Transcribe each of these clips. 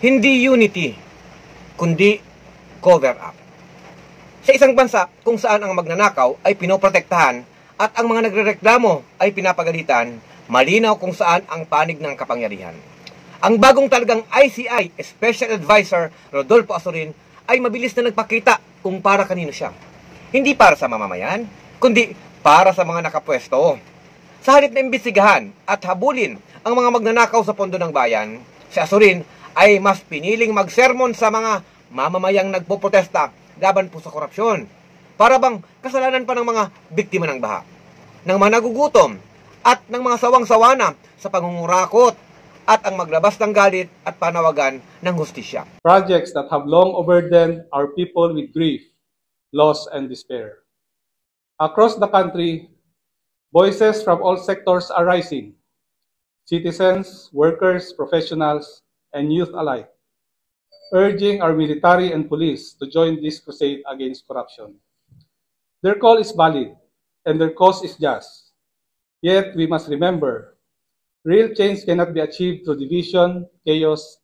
Hindi unity, kundi cover-up. Sa isang bansa kung saan ang magnanakaw ay pinoprotektahan at ang mga nagrereklamo ay pinapagalitan, malinaw kung saan ang panig ng kapangyarihan. Ang bagong talagang ICI Special Advisor Rodolfo Azorin ay mabilis na nagpakita kung para kanino siya. Hindi para sa mamamayan, kundi para sa mga nakapwesto. Sa halip na imbestigahan at habulin ang mga magnanakaw sa pondo ng bayan, si Azorin ay mas piniling magsermon sa mga mamamayang nagpoprotesta laban po sa korupsyon. Para bang kasalanan pa ng mga biktima ng baha, ng mga nagugutom, at ng mga sawang-sawa na sa pangungurakot at ang maglabas ng galit at panawagan ng hustisya. Projects that have long overburdened our people with grief, loss, and despair. Across the country, voices from all sectors are rising. Citizens, workers, professionals, and youth alike, urging our military and police to join this crusade against corruption. Their call is valid, and their cause is just. Yet, we must remember, real change cannot be achieved through division, chaos,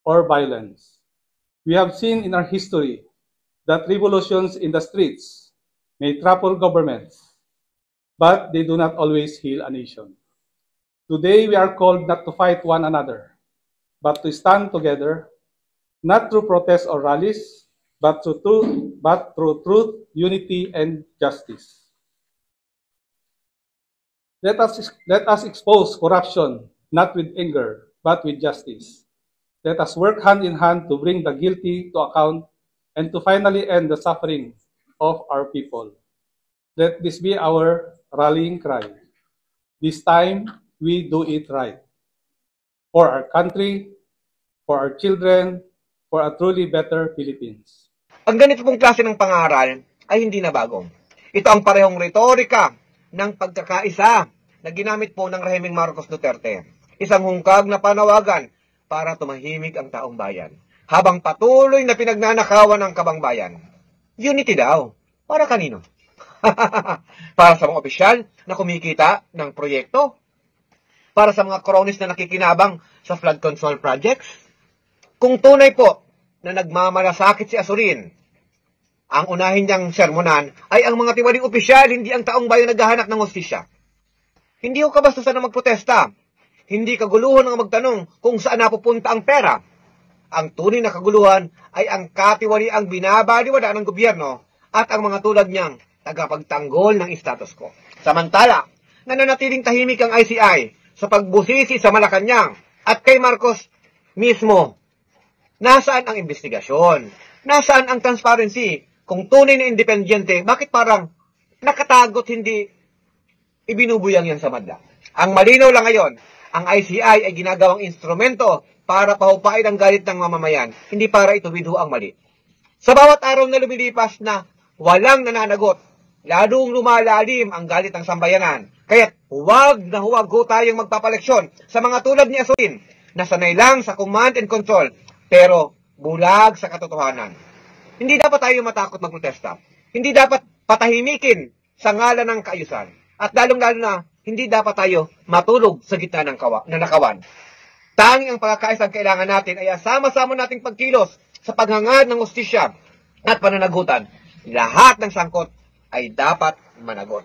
or violence. We have seen in our history that revolutions in the streets may topple governments, but they do not always heal a nation. Today, we are called not to fight one another, but to stand together, not through protests or rallies, but through truth, unity, and justice. Let us expose corruption, not with anger, but with justice. Let us work hand in hand to bring the guilty to account and to finally end the suffering of our people. Let this be our rallying cry. This time, we do it right. For our country, for our children, for a truly better Philippines. Ang ganito pong klase ng pangaral ay hindi na bago. Ito ang parehong retorika ng pagkakaisa na ginamit po ng rehimeng Marcos Duterte. Isang hungkag na panawagan para tumahimik ang taong bayan, habang patuloy na pinagnanakawan ng kabangbayan. Unity daw. Para kanino? Para sa mga opisyal na kumikita ng proyekto? Para sa mga kronis na nakikinabang sa flood control projects? Kung tunay po na nagmamalasakit si Azorin, ang unahin niyang sermonan ay ang mga tiwaling opisyal, hindi ang taong bayan naghahanap ng hustisya. Hindi ko kabastusan na magprotesta. Hindi kaguluhan ang magtanong kung saan napupunta ang pera. Ang tunay na kaguluhan ay ang katiwaliang binabaliwala ng gobyerno at ang mga tulad niyang tagapagtanggol ng status quo. Samantala, nananatiling tahimik ang ICI sa pagbusisi sa Malacanang at kay Marcos mismo. Nasaan ang investigasyon? Nasaan ang transparency? Kung tunay na independyente, bakit parang nakatagot, hindi ibinubuyang yan sa madla? Ang malinaw lang ngayon, ang ICI ay ginagawang instrumento para pahupain ang galit ng mamamayan, hindi para ituwid ang mali. Sa bawat araw na lumilipas na walang nananagot, lalong lumalalim ang galit ng sambayanan. Kaya't huwag ho tayong magpapaleksyon sa mga tulad ni Azorin na sanay lang sa command and control, pero bulag sa katotohanan. Hindi dapat tayo matakot magprotesta. Hindi dapat patahimikin sa ngalan ng kaayusan. At lalong-lalo na, hindi dapat tayo matulog sa gitna ng nakawan. Tanging ang pagkakaisa ang kailangan natin ay sama-sama nating pagkilos sa paghangad ng hustisya at pananagutan. Lahat ng sangkot ay dapat managot.